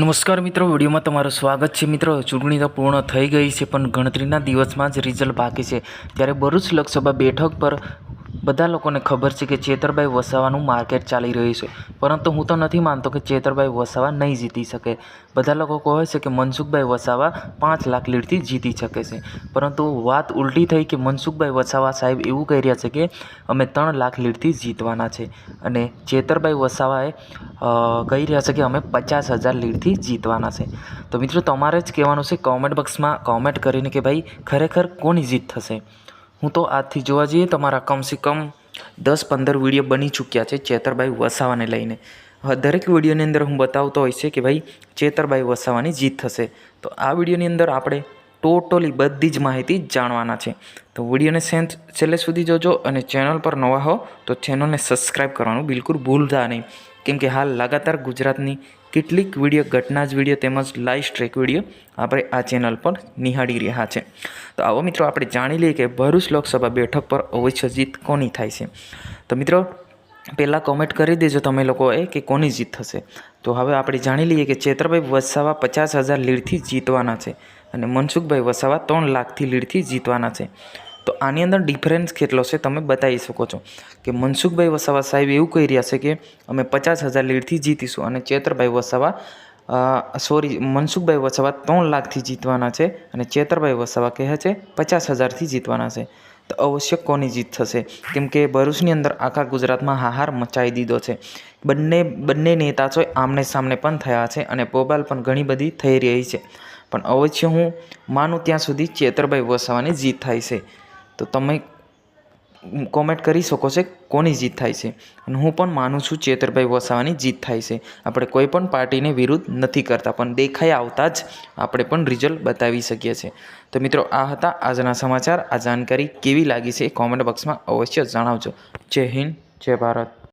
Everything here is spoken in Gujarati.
નમસ્કાર મિત્રો, વિડીયોમાં તમારું સ્વાગત છે। મિત્રો, ચૂંટણી તો પૂર્ણ થઈ ગઈ છે, પણ ગણતરીના દિવસમાં જ રિઝલ્ટ બાકી છે। ત્યારે ભરૂચ લોકસભા બેઠક પર બધા લોકોને ખબર છે કે ચેતરભાઈ વસાવાનું માર્કેટ ચાલી રહ્યું છે, પરંતુ હું તો નથી માનતો કે ચેતરભાઈ વસાવા નહીં જીતી શકે। બધા લોકો કહે છે કે મનસુખભાઈ વસાવા 5 લાખ લીડથી જીતી શકે છે, પરંતુ વાત ઉલટી થઈ કે મનસુખભાઈ વસાવા સાહેબ એવું કહી રહ્યા છે કે અમે 3 લાખ લીડથી જીતવાના છે, અને ચેતરભાઈ વસાવાએ કહી રહ્યા છે કે અમે 50,000 લીડથી જીતવાના છે। તો મિત્રો, તમારે જ કહેવાનું છે કોમેન્ટ બોક્સમાં કોમેન્ટ કરીને કે ભાઈ ખરેખર કોની જીત થશે। હું તો આજથી જોવા જઈએ તમારા કમસે કમ 10-15 વિડીયો બની ચૂક્યા છે ચેતરભાઈ વસાવાને લઈને। દરેક વિડીયોની અંદર હું બતાવતો હોય છે કે ભાઈ ચેતરભાઈ વસાવાની જીત થશે। તો આ વિડીયોની અંદર આપણે ટોટલી બધી જ માહિતી જાણવાના છે। તો વિડીયોને છેલ્લે સુધી જોજો, અને ચેનલ પર નવા હો તો ચેનલને સબસ્ક્રાઈબ કરવાનું બિલકુલ ભૂલતા નહીં, કેમ કે હાલ લગાતાર ગુજરાતની કેટલીક વિડીયો, ઘટના જ વિડીયો તેમજ લાઈવ સ્ટ્રીક વિડીયો આપણે આ ચેનલ પર નિહાળી રહ્યા છે। તો આવો મિત્રો, આપણે જાણી લઈએ કે ભરૂચ લોકસભા બેઠક પર અવશ્ય જીત કોની થાય છે। તો મિત્રો, પહેલાં કોમેન્ટ કરી દેજો તમે લોકોએ કે કોની જીત થશે। તો હવે આપણે જાણી લઈએ કે ચેતરભાઈ વસાવા 50,000 લીડથી જીતવાના છે, અને મનસુખભાઈ વસાવા 3 લાખથી લીડથી જીતવાના છે। તો આની અંદર ડિફરન્સ કેટલો છે તમે બતાવી શકો છો કે મનસુખભાઈ વસાવા સાહેબ એવું કહી રહ્યા છે કે અમે 50,000 લીડથી જીતીશું, અને ચેતરભાઈ વસાવા મનસુખભાઈ વસાવા 3 લાખથી જીતવાના છે, અને ચેતરભાઈ વસાવા કહે છે 50,000થી જીતવાના છે। તો અવશ્ય કોની જીત થશે, કેમ કે ભરૂચની અંદર આખા ગુજરાતમાં હાહાર મચાવી દીધો છે। બંને નેતાઓ આમને સામને પણ થયા છે, અને બોબાલ પણ ઘણી બધી થઈ રહી છે, પણ અવશ્ય હું માનું ત્યાં સુધી ચેતરભાઈ વસાવાની જીત થાય છે। તો તમે કોમેન્ટ કરી શકો છો કોની જીત થાય છે, અને હું પણ માનું છું ચેતરભાઈ વસાવાની જીત થાય છે। આપણે કોઈ પણ પાર્ટીને વિરુદ્ધ નથી કરતા, પણ દેખાઈ આવતા જ આપણે પણ રિઝલ્ટ બતાવી શકીએ છીએ। તો મિત્રો, આ હતા આજના સમાચાર। આ જાણકારી કેવી લાગી છે એ કોમેન્ટ બોક્સમાં અવશ્ય જણાવજો। જય હિન્દ, જય ભારત।